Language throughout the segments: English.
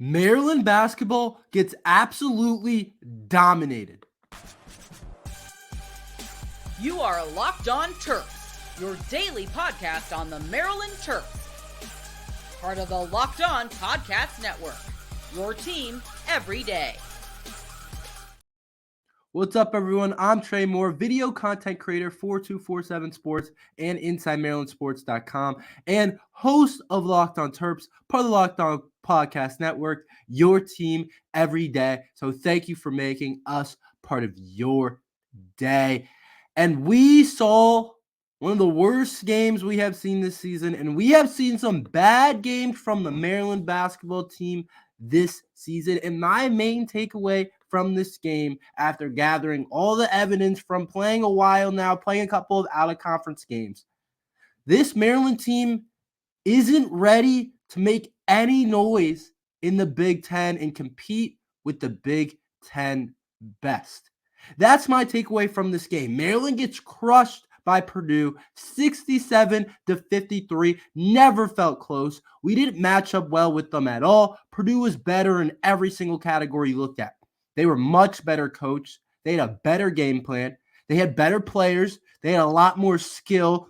Maryland basketball gets absolutely dominated. You are Locked On Terps, your daily podcast on the Maryland Terps. Part of the Locked On Podcast Network, your team every day. What's up, everyone? I'm Tre Moore, video content creator for 247 Sports and InsideMarylandSports.com, and host of Locked On Terps, part of the Locked On Podcast Network, your team every day. So thank you for making us part of your day. And we saw one of the worst games we have seen this season, and we have seen some bad games from the Maryland basketball team this season. And my main takeaway from this game, after gathering all the evidence from playing a while now, playing a couple of out-of-conference games, this Maryland team isn't ready to make any noise in the Big Ten and compete with the Big Ten best. That's my takeaway from this game. Maryland gets crushed by Purdue, 67-53. Never felt close. We didn't match up well with them at all. Purdue was better in every single category you looked at. They were much better coached. They had a better game plan. They had better players. They had a lot more skill.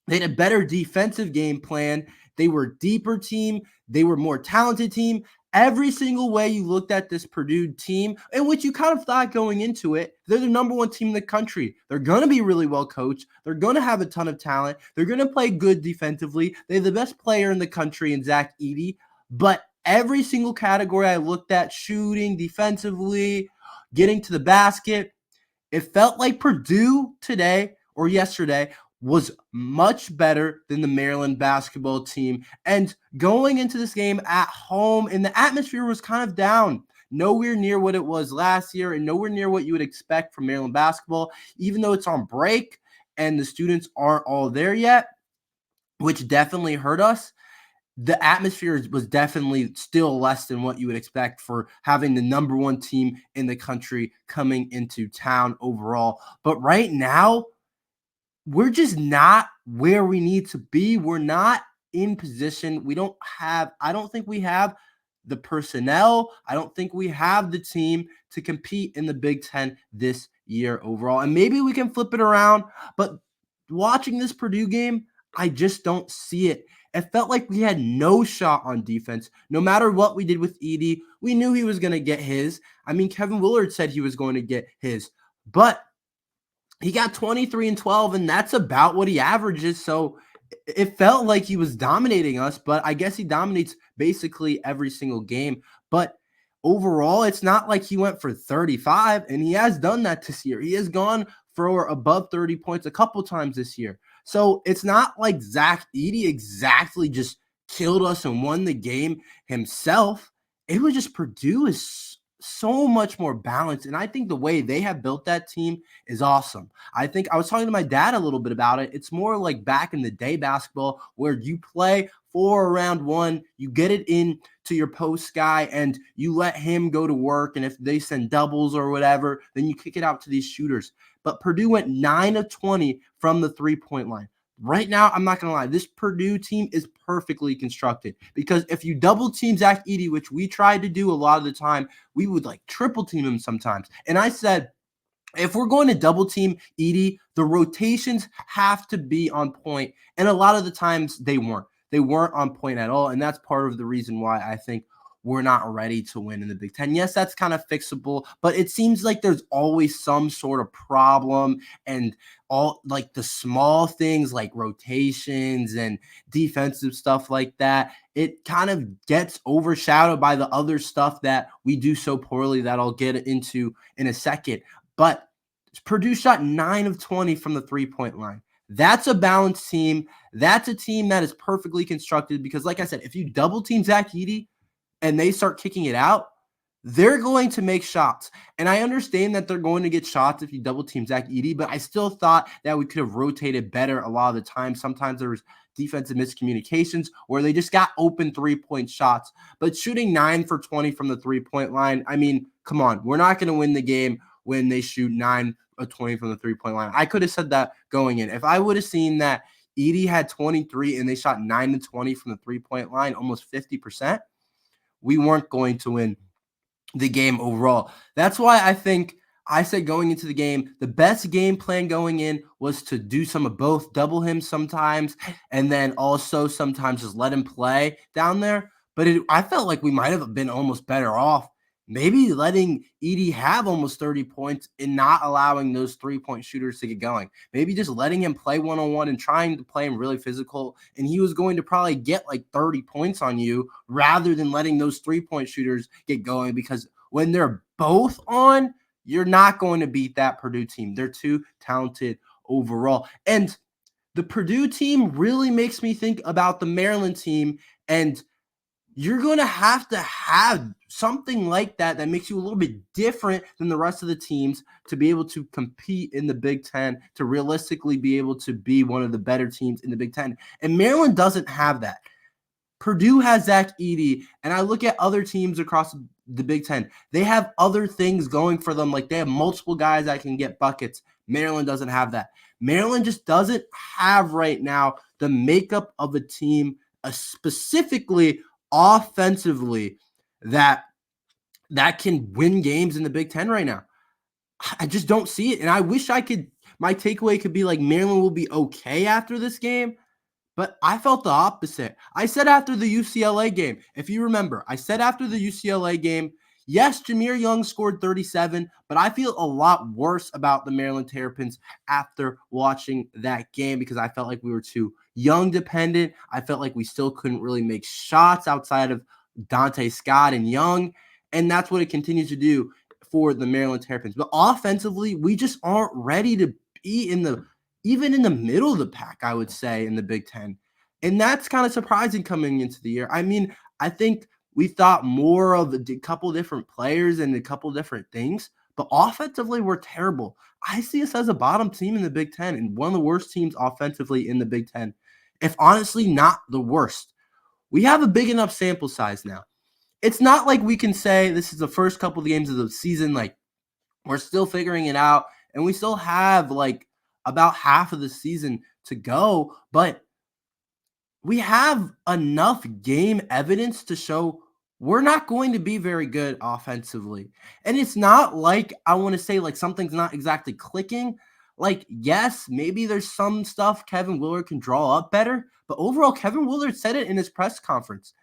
They had a better defensive game plan. They were a deeper team. They were a more talented team. Every single way you looked at this Purdue team, in which you kind of thought going into it, they're the number one team in the country. They're going to be really well coached. They're going to have a ton of talent. They're going to play good defensively. They have the best player in the country in Zach Edey. But every single category I looked at, shooting, defensively, getting to the basket, it felt like Purdue today or yesterday was much better than the Maryland basketball team. And going into this game at home, and the atmosphere was kind of down. Nowhere near what it was last year and nowhere near what you would expect from Maryland basketball, even though it's on break and the students aren't all there yet, which definitely hurt us. The atmosphere was definitely still less than what you would expect for having the number one team in the country coming into town overall. But right now, we're just not where we need to be. We're not in position. I don't think we have the personnel. I don't think we have the team to compete in the Big Ten this year overall. And maybe we can flip it around, but watching this Purdue game, I just don't see it. It felt like we had no shot on defense. No matter what we did with Edey, we knew he was going to get his. I mean, Kevin Willard said he was going to get his, but he got 23 and 12, and that's about what he averages. So it felt like he was dominating us, but I guess he dominates basically every single game. But overall, it's not like he went for 35, and he has done that this year. He has gone for above 30 points a couple times this year. So it's not like Zach Edey exactly just killed us and won the game himself. It was just Purdue is so much more balanced, and I think the way they have built that team is awesome. I think I was talking to my dad a little bit about it. It's more like back in the day basketball where you play for round one, you get it in to your post guy, and you let him go to work, and if they send doubles or whatever, then you kick it out to these shooters. But Purdue went 9 of 20 from the three-point line. Right now, I'm not going to lie, this Purdue team is perfectly constructed because if you double team Zach Edey, which we tried to do a lot of the time, we would like triple team him sometimes. And I said, if we're going to double team Edey, the rotations have to be on point. And a lot of the times they weren't. They weren't on point at all. And that's part of the reason why I think we're not ready to win in the Big Ten. Yes, that's kind of fixable, but it seems like there's always some sort of problem, and all like the small things like rotations and defensive stuff like that, it kind of gets overshadowed by the other stuff that we do so poorly that I'll get into in a second. But Purdue shot 9 of 20 from the three-point line. That's a balanced team. That's a team that is perfectly constructed because, like I said, if you double team Zach Edey and they start kicking it out, they're going to make shots. And I understand that they're going to get shots if you double team Zach Edey, but I still thought that we could have rotated better a lot of the time. Sometimes there was defensive miscommunications where they just got open three-point shots. But shooting 9 for 20 from the three-point line, I mean, come on. We're not going to win the game when they shoot 9 of 20 from the three-point line. I could have said that going in. If I would have seen that Edey had 23 and they shot 9 to 20 from the three-point line, almost 50%, we weren't going to win the game overall. That's why I think I said going into the game, the best game plan going in was to do some of both, double him sometimes, and then also sometimes just let him play down there. But I felt like we might have been almost better off maybe letting Edey have almost 30 points and not allowing those 3-point shooters to get going. Maybe just letting him play one-on-one and trying to play him really physical, and he was going to probably get like 30 points on you rather than letting those 3-point shooters get going, because when they're both on, you're not going to beat that Purdue team. They're too talented overall. And the Purdue team really makes me think about the Maryland team, and you're going to have something like that makes you a little bit different than the rest of the teams to be able to compete in the Big Ten, to realistically be able to be one of the better teams in the Big Ten. And Maryland doesn't have that. Purdue has Zach Edey, and I look at other teams across the Big Ten. They have other things going for them. Like they have multiple guys that can get buckets. Maryland doesn't have that. Maryland just doesn't have right now the makeup of a team, specifically offensively, that can win games in the Big Ten right now. I just don't see it. And I wish my takeaway could be like Maryland will be okay after this game. But I felt the opposite. I said after the UCLA game, if you remember, yes, Jahmir Young scored 37, but I feel a lot worse about the Maryland Terrapins after watching that game because I felt like we were too Young dependent. I felt like we still couldn't really make shots outside of Dante Scott and Young, and that's what it continues to do for the Maryland Terrapins. But offensively, we just aren't ready to be even in the middle of the pack, I would say, in the Big Ten. And that's kind of surprising coming into the year. I mean, I think we thought more of a couple different players and a couple different things, but offensively, we're terrible. I see us as a bottom team in the Big Ten and one of the worst teams offensively in the Big Ten, if honestly not the worst. We have a big enough sample size now. It's not like we can say this is the first couple of games of the season, like we're still figuring it out, and we still have like about half of the season to go, but we have enough game evidence to show we're not going to be very good offensively. And it's not like I want to say like something's not exactly clicking. Like, yes, maybe there's some stuff Kevin Willard can draw up better, but overall, Kevin Willard said it in his press conference.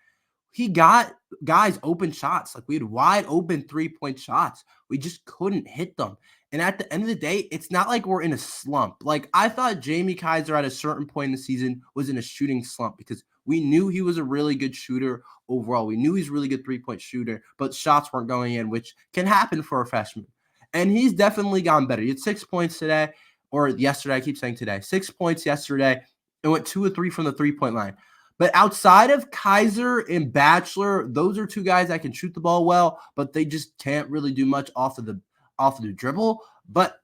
He got guys open shots. Like we had wide open 3-point shots. We just couldn't hit them. And at the end of the day, it's not like we're in a slump. Like I thought Jamie Kaiser at a certain point in the season was in a shooting slump because we knew he was a really good shooter overall. We knew he's a really good 3-point shooter, but shots weren't going in, which can happen for a freshman. And he's definitely gotten better. He had 6 points today, or yesterday. I keep saying today. 6 points yesterday and went 2 of 3 from the 3-point line. But outside of Kaiser and Batchelor, those are two guys that can shoot the ball well, but they just can't really do much off of the dribble. But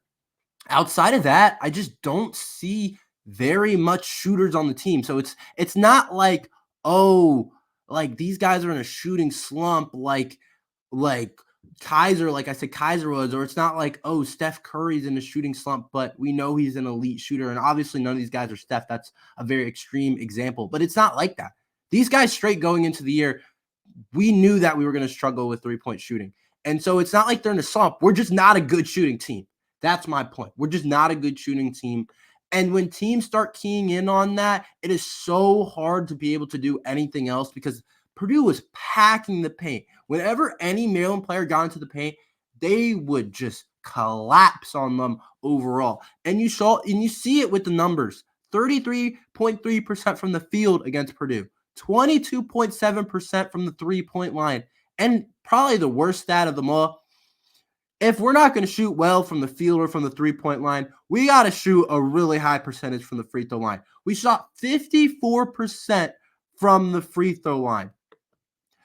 outside of that, I just don't see very much shooters on the team. So it's not like, oh, like these guys are in a shooting slump like Kaiser, like I said, Kaiser was, or it's not like, oh, Steph Curry's in a shooting slump, but we know he's an elite shooter. And obviously none of these guys are Steph. That's a very extreme example, but it's not like that. These guys straight going into the year, we knew that we were going to struggle with 3-point shooting. And so it's not like they're in a slump. We're just not a good shooting team. That's my point. We're just not a good shooting team. And when teams start keying in on that, it is so hard to be able to do anything else because Purdue was packing the paint. Whenever any Maryland player got into the paint, they would just collapse on them overall. And you see it with the numbers. 33.3% from the field against Purdue. 22.7% from the 3-point line. And probably the worst stat of them all, if we're not going to shoot well from the field or from the 3-point line, we got to shoot a really high percentage from the free throw line. We shot 54% from the free throw line.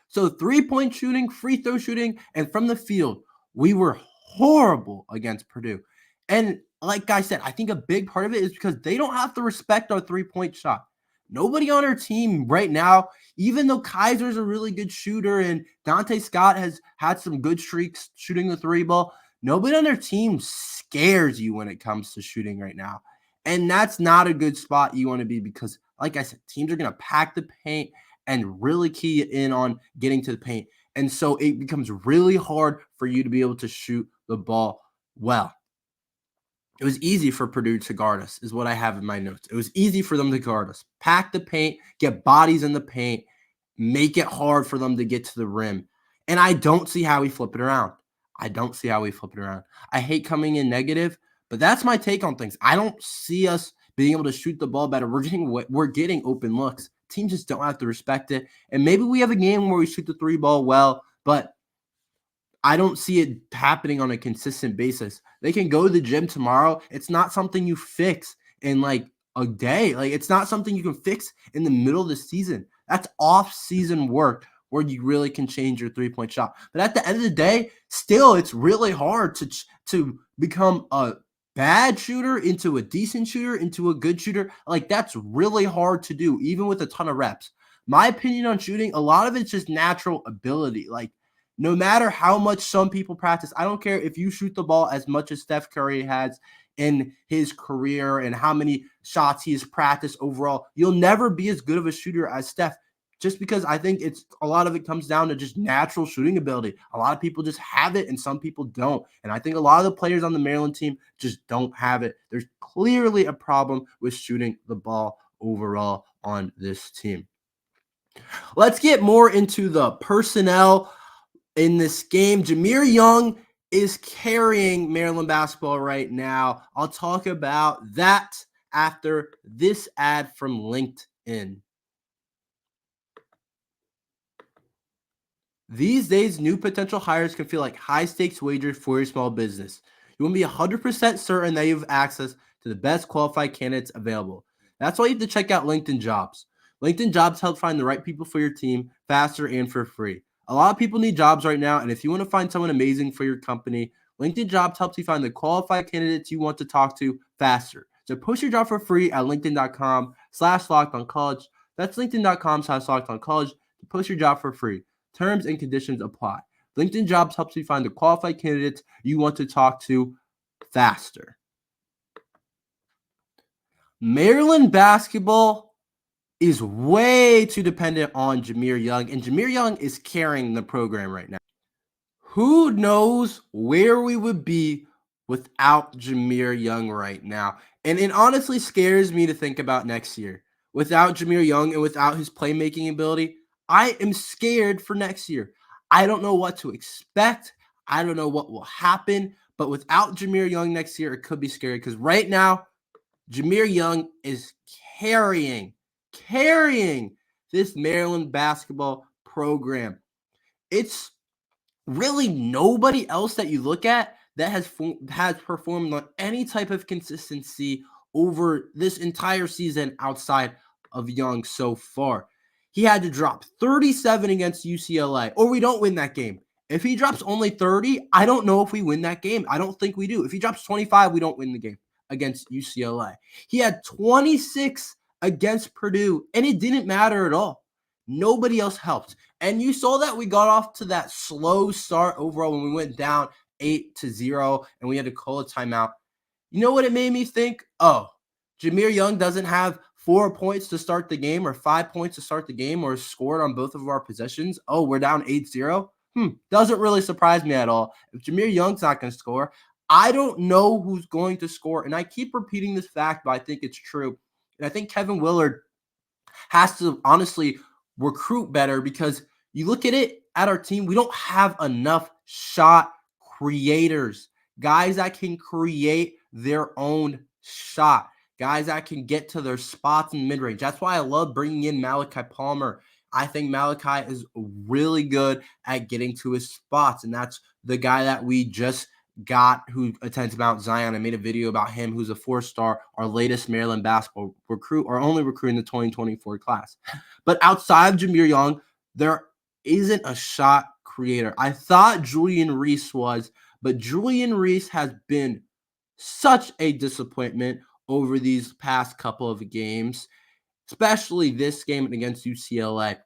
So 3-point shooting, free throw shooting, and from the field, we were horrible against Purdue. And like I said, I think a big part of it is because they don't have to respect our 3-point shot. Nobody on our team right now, even though Kaiser's a really good shooter and Dante Scott has had some good streaks shooting the 3-ball, nobody on their team scares you when it comes to shooting right now. And that's not a good spot you want to be because, like I said, teams are going to pack the paint and really key in on getting to the paint. And so it becomes really hard for you to be able to shoot the ball well. It was easy for Purdue to guard us, is what I have in my notes. It was easy for them to guard us. Pack the paint, get bodies in the paint, make it hard for them to get to the rim. And I don't see how we flip it around. I hate coming in negative, but that's my take on things. I don't see us being able to shoot the ball better. We're getting open looks. Teams just don't have to respect it. And maybe we have a game where we shoot the three ball well, but I don't see it happening on a consistent basis. They can go to the gym tomorrow. It's not something you fix in like a day. Like, it's not something you can fix in the middle of the season. That's off-season work where you really can change your three-point shot. But at the end of the day, still, it's really hard to become a bad shooter into a decent shooter into a good shooter. Like, that's really hard to do, even with a ton of reps. My opinion on shooting, a lot of it's just natural ability. Like, no matter how much some people practice, I don't care if you shoot the ball as much as Steph Curry has in his career and how many shots he has practiced overall, you'll never be as good of a shooter as Steph, just because I think a lot of it comes down to just natural shooting ability. A lot of people just have it and some people don't. And I think a lot of the players on the Maryland team just don't have it. There's clearly a problem with shooting the ball overall on this team. Let's get more into the personnel in this game. Jahmir Young is carrying Maryland basketball right now. I'll talk about that after this ad from LinkedIn. These days, new potential hires can feel like high-stakes wagers for your small business. You want to be 100% certain that you have access to the best qualified candidates available. That's why you have to check out LinkedIn Jobs. LinkedIn Jobs help find the right people for your team faster and for free. A lot of people need jobs right now, and if you want to find someone amazing for your company, LinkedIn Jobs helps you find the qualified candidates you want to talk to faster. So post your job for free at linkedin.com/lockedoncollege. That's linkedin.com/lockedoncollege to post your job for free. Terms and conditions apply. LinkedIn Jobs helps you find the qualified candidates you want to talk to faster. Maryland basketball is way too dependent on Jahmir Young, and Jahmir Young is carrying the program right now. Who knows where we would be without Jahmir Young right now? And it honestly scares me to think about next year. Without Jahmir Young and without his playmaking ability, I am scared for next year. I don't know what to expect. I don't know what will happen. But without Jahmir Young next year, it could be scary because right now, Jahmir Young is carrying this Maryland basketball program. It's really nobody else that you look at that has performed on any type of consistency over this entire season outside of Young so far. He had to drop 37 against UCLA, or we don't win that game. If he drops only 30, I don't know if we win that game. I don't think we do. If he drops 25, we don't win the game against UCLA. He had 26 against Purdue, and it didn't matter at all. Nobody else helped. And you saw that we got off to that slow start overall when we went down 8-0 and we had to call a timeout. You know what it made me think? Oh, Jahmir Young doesn't have 4 points to start the game or 5 points to start the game or scored on both of our possessions. Oh, we're down 8-0. Doesn't really surprise me at all. If Jahmir Young's not going to score, I don't know who's going to score. And I keep repeating this fact, but I think it's true. And I think Kevin Willard has to honestly recruit better because you look at it at our team, we don't have enough shot creators, guys that can create their own shot, guys that can get to their spots in mid-range. That's why I love bringing in Malachi Palmer. I think Malachi is really good at getting to his spots, and that's the guy that we just got who attends Mount Zion. I made a video about him, who's a 4-star, our latest Maryland basketball recruit, our only recruit in the 2024 class. But outside of Jahmir Young, there isn't a shot creator. I thought Julian Reese was, but Julian Reese has been such a disappointment over these past couple of games, especially this game against UCLA.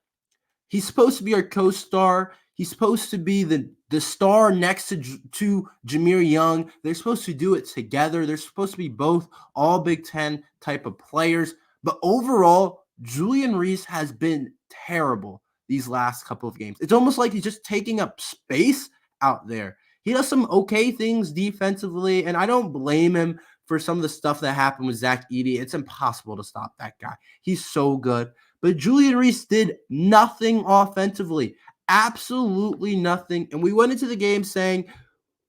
He's supposed to be our co-star. He's supposed to be the star next to Jahmir Young. They're supposed to do it together. They're supposed to be both all Big Ten type of players. But overall, Julian Reese has been terrible these last couple of games. It's almost like he's just taking up space out there. He does some okay things defensively, and I don't blame him for some of the stuff that happened with Zach Edey. It's impossible to stop that guy. He's so good. But Julian Reese did nothing offensively, absolutely nothing. And we went into the game saying,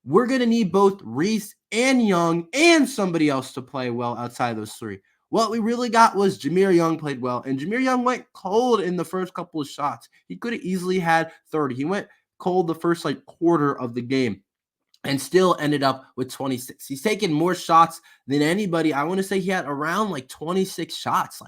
we're going to need both Reese and Young and somebody else to play well outside of those three. What we really got was Jahmir Young played well, and Jahmir Young went cold in the first couple of shots. He could have easily had 30. He went cold the first quarter of the game and still ended up with 26. He's taken more shots than anybody. I want to say he had around 26 shots.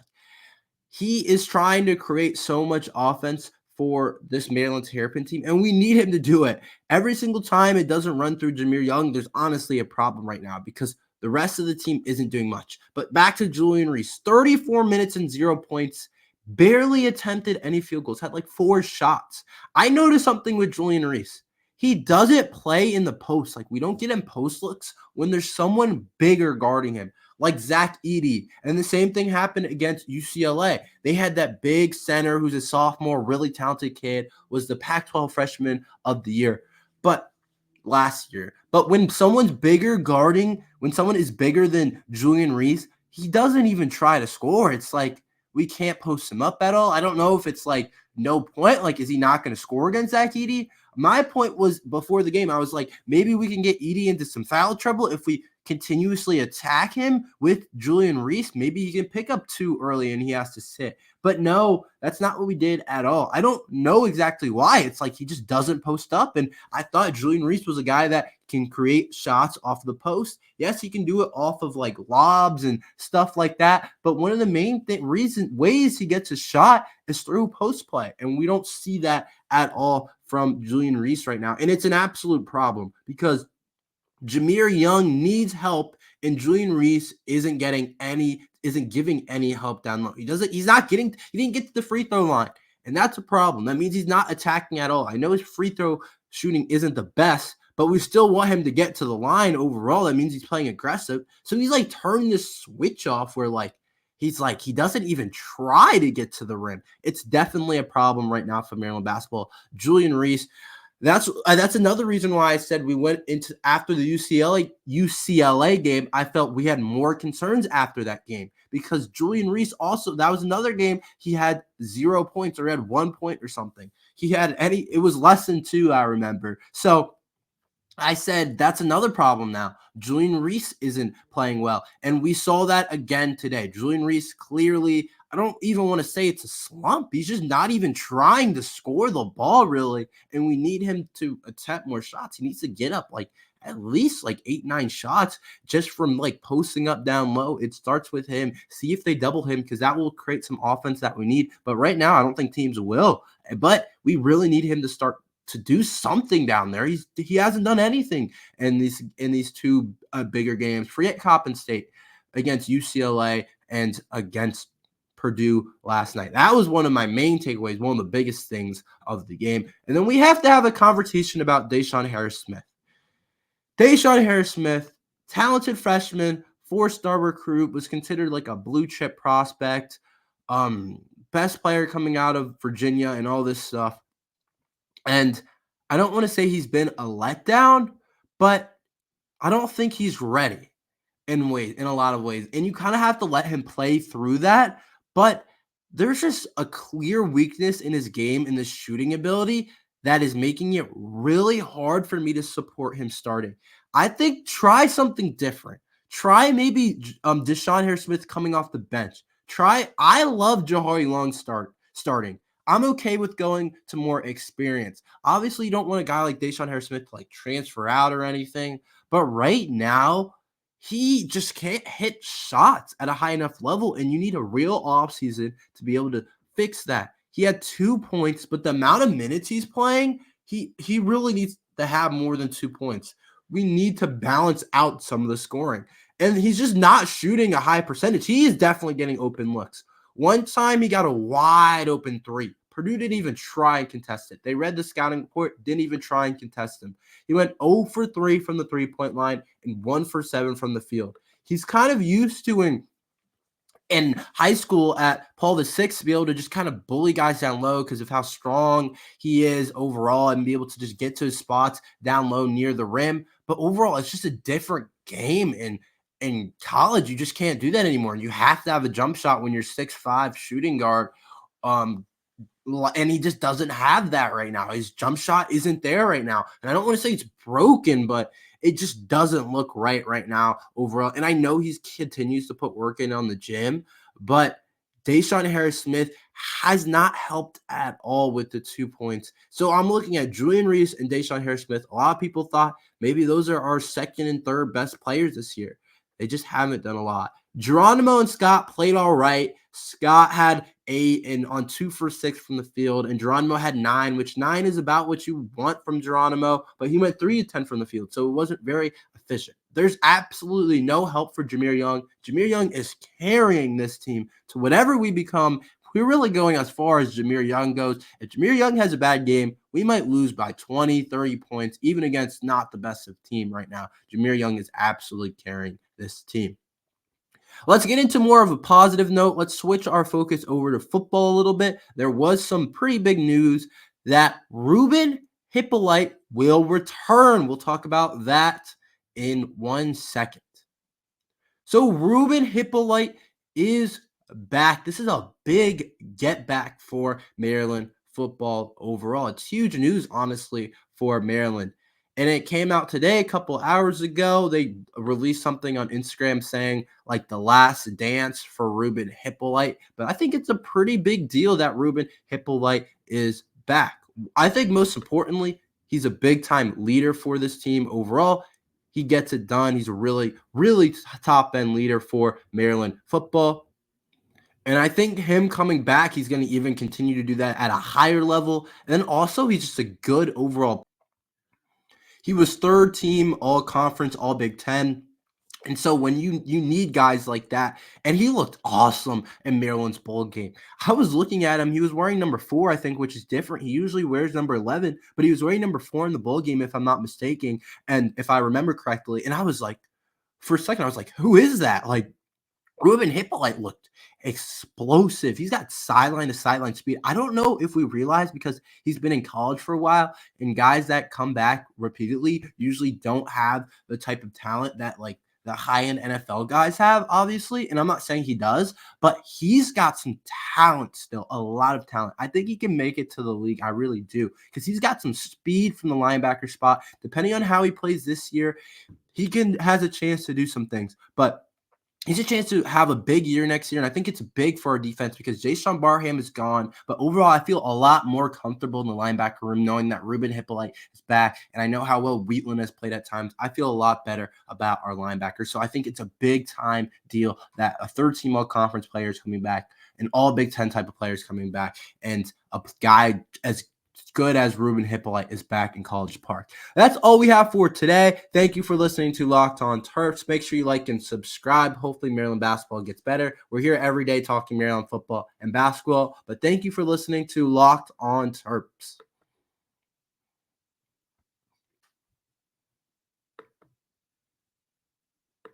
He is trying to create so much offense for this Maryland Terrapin team, and we need him to do it. Every single time it doesn't run through Jahmir Young, there's honestly a problem right now because the rest of the team isn't doing much. But back to Julian Reese, 34 minutes and 0 points, barely attempted any field goals, had 4 shots. I noticed something with Julian Reese. He doesn't play in the post. We don't get him post looks when there's someone bigger guarding him, like Zach Edey. And the same thing happened against UCLA. They had that big center who's a sophomore, really talented kid, was the Pac-12 freshman of the year. But last year. But when someone's bigger guarding, when someone is bigger than Julian Reese, he doesn't even try to score. It's we can't post him up at all. I don't know if it's no point. Is he not going to score against Zach Edey? My point was before the game, I was maybe we can get Edey into some foul trouble if we continuously attack him with Julian Reese. Maybe he can pick up 2 early and he has to sit. But no, that's not what we did at all. I don't know exactly why. It's he just doesn't post up. And I thought Julian Reese was a guy that can create shots off the post. Yes, he can do it off of lobs and stuff like that. But one of the main ways he gets a shot is through post play. And we don't see that at all from Julian Reese right now. And it's an absolute problem because Jahmir Young needs help, and Julian Reese isn't giving any help down low. He didn't get to the free throw line, and that's a problem. That means he's not attacking at all. I know his free throw shooting isn't the best, but we still want him to get to the line overall. That means he's playing aggressive. So he's turning this switch off where he doesn't even try to get to the rim. It's definitely a problem right now for Maryland basketball. Julian Reese, that's another reason why I said we went into after the UCLA game. I felt we had more concerns after that game because Julian Reese also, that was another game he had 0 points or had 1 point or something. It was less than 2, I remember. So I said that's another problem now. Julian Reese isn't playing well, and we saw that again today. Julian Reese clearly, I don't even want to say it's a slump. He's just not even trying to score the ball, really, and we need him to attempt more shots. He needs to get up at least 8-9 shots just from posting up down low. It starts with him. See if they double him because that will create some offense that we need. But right now, I don't think teams will. But we really need him to start to do something down there. He hasn't done anything in these 2 bigger games. Forget Coppin State against UCLA and against Purdue last night. That was one of my main takeaways, one of the biggest things of the game. And then we have to have a conversation about Deshaun Harris-Smith. Deshaun Harris-Smith, talented freshman, 4-star recruit, was considered a blue chip prospect, best player coming out of Virginia and all this stuff. And I don't want to say he's been a letdown, but I don't think he's ready in a lot of ways. And you kind of have to let him play through that. But there's just a clear weakness in his game, in the shooting ability, that is making it really hard for me to support him starting. I think try something different. Try maybe Deshaun Harris-Smith coming off the bench. I love Jahari Long starting. I'm okay with going to more experience. Obviously, you don't want a guy like Deshaun Harris-Smith to transfer out or anything. But right now, he just can't hit shots at a high enough level, and you need a real offseason to be able to fix that. He had 2 points, but the amount of minutes he's playing, he really needs to have more than 2 points. We need to balance out some of the scoring. And he's just not shooting a high percentage. He is definitely getting open looks. One time he got a wide open 3. Purdue didn't even try and contest it. They read the scouting report, didn't even try and contest him. He went 0 for 3 from the 3-point line and 1 for 7 from the field. He's kind of used to in high school at Paul VI to be able to just kind of bully guys down low because of how strong he is overall and be able to just get to his spots down low near the rim. But overall, it's just a different game. And in college, you just can't do that anymore. You have to have a jump shot when you're 6'5" shooting guard. And he just doesn't have that right now. His jump shot isn't there right now. And I don't want to say it's broken, but it just doesn't look right now overall. And I know he continues to put work in on the gym, but Deshaun Harris-Smith has not helped at all with the 2 points. So I'm looking at Julian Reese and Deshaun Harris-Smith. A lot of people thought maybe those are our second and third best players this year. They just haven't done a lot. Geronimo and Scott played all right. Scott had 8 and on 2 for 6 from the field, and Geronimo had 9, which 9 is about what you want from Geronimo, but he went 3 of 10 from the field, so it wasn't very efficient. There's absolutely no help for Jameer Young. Jameer Young is carrying this team to whatever we become. We're really going as far as Jameer Young goes. If Jameer Young has a bad game, we might lose by 20, 30 points, even against not the best of team right now. Jameer Young is absolutely carrying this team. Let's get into more of a positive note. Let's switch our focus over to football a little bit. There was some pretty big news that Ruben Hyppolite will return. We'll talk about that in 1 second. So Ruben Hyppolite is back. This is a big get back for Maryland football overall. It's huge news, honestly, for Maryland. And it came out today, a couple hours ago. They released something on Instagram saying like the last dance for Ruben Hyppolite. But I think it's a pretty big deal that Ruben Hyppolite is back. I think most importantly, he's a big time leader for this team overall. He gets it done. He's a really, really top end leader for Maryland football. And I think him coming back, he's going to even continue to do that at a higher level. And then also, he's just a good overall. He was third team all conference, all Big Ten. And so when you need guys like that, and he looked awesome in Maryland's bowl game. I was looking at him. He was wearing number 4, I think, which is different. He usually wears number 11, but he was wearing number 4 in the bowl game, if I'm not mistaken, and if I remember correctly. And I was like, for a second, I was like, who is that? Like, Ruben Hyppolite looked explosive. He's got sideline to sideline speed. I don't know if we realize because he's been in college for a while, and guys that come back repeatedly usually don't have the type of talent that like the high-end NFL guys have, obviously. And I'm not saying he does, but he's got some talent still, a lot of talent. I think he can make it to the league. I really do, because he's got some speed from the linebacker spot. Depending on how he plays this year, he has a chance to do some things. But he's a chance to have a big year next year, and I think it's big for our defense because Jason Barham is gone. But overall, I feel a lot more comfortable in the linebacker room knowing that Ruben Hyppolite is back, and I know how well Wheatland has played at times. I feel a lot better about our linebackers. So I think it's a big-time deal that a third-team all-conference player is coming back, and all Big Ten type of players coming back, and a guy as good as Ruben Hyppolite is back in College Park. That's all we have for today. Thank you for listening to Locked On Terps. Make sure you like and subscribe. Hopefully Maryland basketball gets better. We're here every day talking Maryland football and basketball. But thank you for listening to Locked On Terps.